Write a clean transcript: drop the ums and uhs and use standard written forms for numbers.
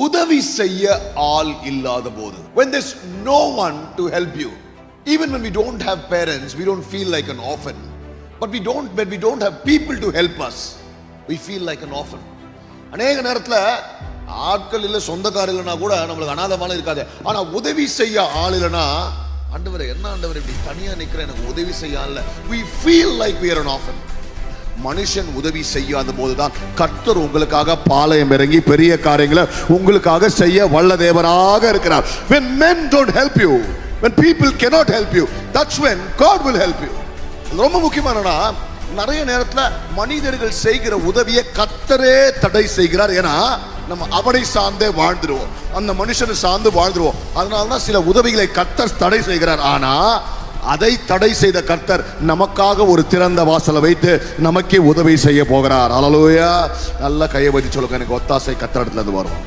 உதவி செய்ய ஆள் இல்லாத போது, when there's no one to help you, even when we don't have parents, we don't feel like an orphan. But when we don't have people to help us, we feel like an orphan. அநேக நேரத்துல ஆட்கள் இல்ல, சொந்தக்காரர் இல்லைனா கூட நம்மளுக்கு அனாதமான இருக்காது. ஆனா உதவி செய்ய ஆள் இல்லைனா, ஆண்டவரே என்ன ஆண்டவரே இப்படி தனியா நிக்கிறேன், எனக்கு உதவி செய்ய ஆள் இல்ல. We feel like we are an orphan. மனுஷன் உதவி செய்யாத போதுதான் கர்த்தர் உங்களுக்காக பாளையம் இறங்கி பெரிய காரியங்களை உங்களுக்காக செய்ய வல்ல தேவனாக இருக்கிறார். When men don't help you, when people cannot help you, that's when God will help you. ரொம்ப முக்கியமானனா, நிறைய நேரத்துல மனிதர்கள் செய்கிற உதவியை கர்த்தரே தடை செய்கிறார். ஏன்னா நம்ம அவரை சார்ந்தே வாழ்ந்துருவோம், அந்த மனுஷனை சார்ந்து வாழ்ந்துருவோம். அதனாலதான் சில உதவிகளை கர்த்தர் தடை செய்கிறார். ஆனா அதை தடை செய்த கர்த்தர் நமக்காக ஒரு திறந்த வாசலை வைத்து நமக்கே உதவி செய்ய போகிறார். அல்லேலூயா. நல்ல கையை வைத்து சொல்லுங்க, எனக்கு ஒத்தாசை கர்த்தரிடத்துல இருந்து வரும்.